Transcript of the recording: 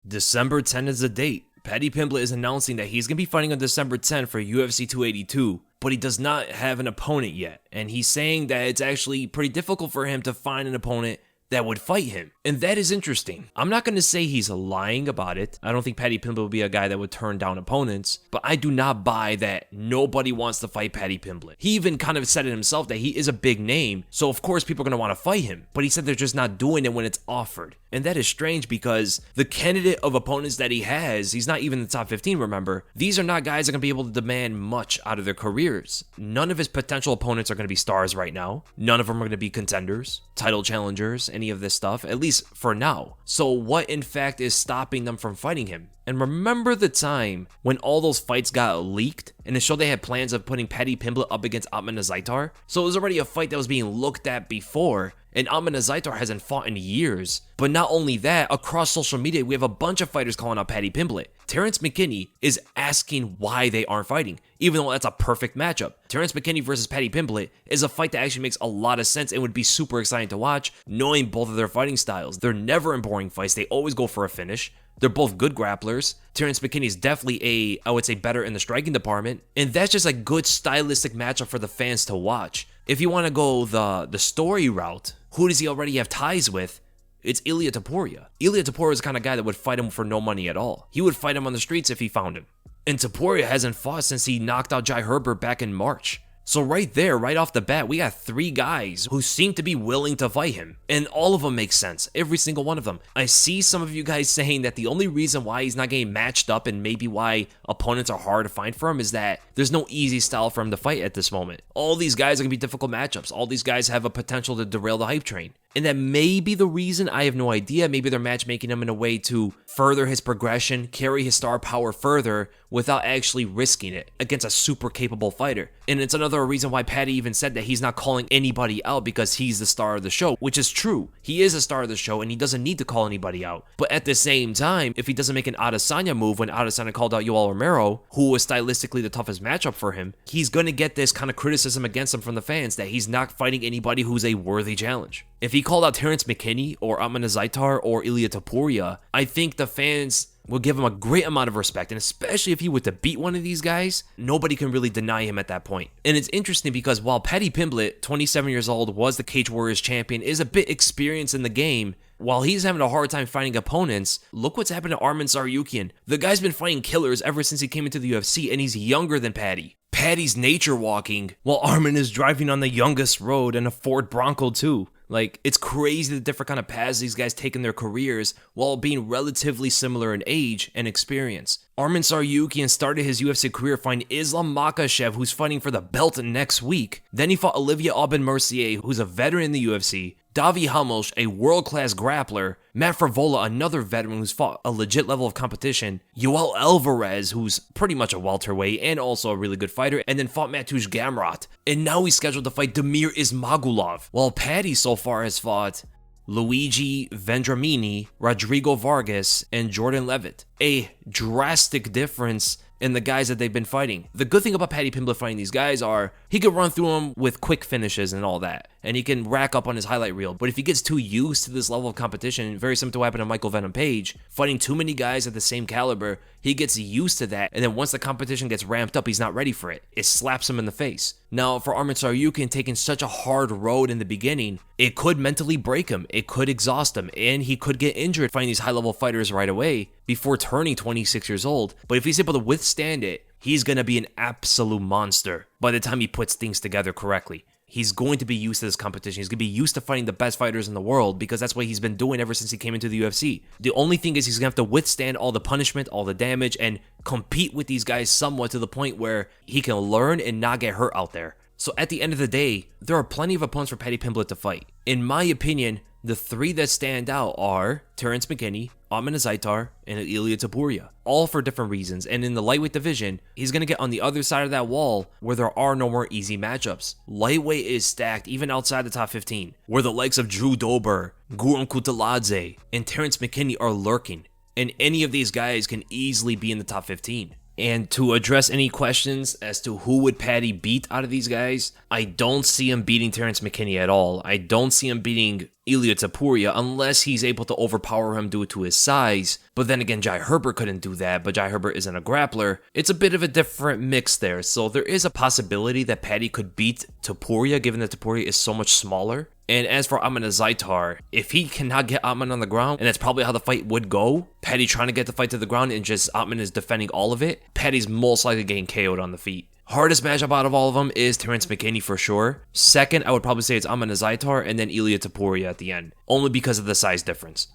December 10th is the date. Paddy Pimblett is announcing that he's going to be fighting on December 10th for UFC 282, but he does not have an opponent yet. And he's saying that it's actually pretty difficult for him to find an opponent that would fight him. And that is interesting. I'm not going to say he's lying about it. I don't think Paddy Pimblett would be a guy that would turn down opponents, but I do not buy that nobody wants to fight Paddy Pimblett. He even kind of said it himself that he is a big name, so of course people are going to want to fight him, but he said they're just not doing it when it's offered. And that is strange because the candidate of opponents that he has, he's not even in the top 15, remember? These are not guys that are going to be able to demand much out of their careers. None of his potential opponents are going to be stars right now. None of them are going to be contenders, title challengers, any of this stuff, at least for now. So what in fact is stopping them from fighting him? And remember the time when all those fights got leaked and it showed they had plans of putting Paddy Pimblett up against Ottman Azaitar? So it was already a fight that was being looked at before, and Ottman Azaitar hasn't fought in years. But not only that, across social media, we have a bunch of fighters calling out Paddy Pimblett. Terrance McKinney is asking why they aren't fighting, even though that's a perfect matchup. Terrance McKinney versus Paddy Pimblett is a fight that actually makes a lot of sense and would be super exciting to watch, knowing both of their fighting styles. They're never in boring fights. They always go for a finish. They're both good grapplers. Terrance McKinney is definitely I would say, better in the striking department. And that's just a good stylistic matchup for the fans to watch. If you want to go the story route, who does he already have ties with? It's Ilia Topuria. Ilia Topuria is the kind of guy that would fight him for no money at all. He would fight him on the streets if he found him. And Topuria hasn't fought since he knocked out Jai Herbert back in March. So right there, right off the bat, we got 3 guys who seem to be willing to fight him. And all of them make sense. Every single one of them. I see some of you guys saying that the only reason why he's not getting matched up and maybe why opponents are hard to find for him is that there's no easy style for him to fight at this moment. All these guys are going to be difficult matchups. All these guys have a potential to derail the hype train. And that may be the reason, I have no idea. Maybe they're matchmaking him in a way to further his progression, carry his star power further without actually risking it against a super capable fighter. And it's another reason why Paddy even said that he's not calling anybody out because he's the star of the show, which is true. He is a star of the show and he doesn't need to call anybody out. But at the same time, if he doesn't make an Adesanya move when Adesanya called out Yoel Romero, who was stylistically the toughest matchup for him, he's going to get this kind of criticism against him from the fans that he's not fighting anybody who's a worthy challenge. If he called out Terrance McKinney or Ottman Azaitar or Ilia Topuria, I think the fans will give him a great amount of respect, and especially if he were to beat one of these guys, nobody can really deny him at that point. And it's interesting because while Paddy Pimblett, 27 years old, was the Cage Warriors champion, is a bit experienced in the game, while he's having a hard time finding opponents, look what's happened to Arman Tsarukyan. The guy's been fighting killers ever since he came into the UFC, and he's younger than Paddy. Paddy's nature walking, while Arman is driving on the youngest road in a Ford Bronco too. Like, it's crazy the different kind of paths these guys take in their careers while being relatively similar in age and experience. Arman Tsarukyan started his UFC career fighting Islam Makhachev, who's fighting for the belt next week. Then he fought Olivier Aubin-Mercier, who's a veteran in the UFC. Davi Hamosh, a world-class grappler. Matt Frevola, another veteran who's fought a legit level of competition. Yoel Alvarez, who's pretty much a welterweight and also a really good fighter. And then fought Mateusz Gamrot. And now he's scheduled to fight Damir Ismagulov. While Paddy so far has fought Luigi Vendramini, Rodrigo Vargas, and Jordan Levitt. A drastic difference in the guys that they've been fighting. The good thing about Paddy Pimblett fighting these guys are he can run through them with quick finishes and all that, and he can rack up on his highlight reel. But if he gets too used to this level of competition, very similar to what happened to Michael Venom Page, fighting too many guys at the same caliber, he gets used to that, and then once the competition gets ramped up, he's not ready for it. It slaps him in the face. Now, for Arman Tsarukyan taking such a hard road in the beginning, it could mentally break him, it could exhaust him, and he could get injured fighting these high-level fighters right away before turning 26 years old. But if he's able to withstand it, he's going to be an absolute monster by the time he puts things together correctly. He's going to be used to this competition. He's going to be used to fighting the best fighters in the world because that's what he's been doing ever since he came into the UFC. The only thing is he's going to have to withstand all the punishment, all the damage, and compete with these guys somewhat to the point where he can learn and not get hurt out there. So at the end of the day, there are plenty of opponents for Paddy Pimblett to fight. In my opinion, the 3 that stand out are Terrance McKinney, Ottman Azaitar, and Ilia Topuria, all for different reasons. And in the lightweight division, he's going to get on the other side of that wall where there are no more easy matchups. Lightweight is stacked even outside the top 15, where the likes of Drew Dober, Guram Kutaladze, and Terrance McKinney are lurking. And any of these guys can easily be in the top 15. And to address any questions as to who would Paddy beat out of these guys, I don't see him beating Terrance McKinney at all. I don't see him beating Ilia Topuria unless he's able to overpower him due to his size. But then again, Jai Herbert couldn't do that, but Jai Herbert isn't a grappler. It's a bit of a different mix there, so there is a possibility that Paddy could beat Topuria, given that Topuria is so much smaller. And as for Ottman Azaitar, if he cannot get Ottman on the ground, and that's probably how the fight would go, Paddy trying to get the fight to the ground and just Ottman is defending all of it, Paddy's most likely getting KO'd on the feet. Hardest matchup out of all of them is Terrance McKinney for sure. Second, I would probably say it's Arman Azaitar and then Ilia Topuria at the end, only because of the size difference.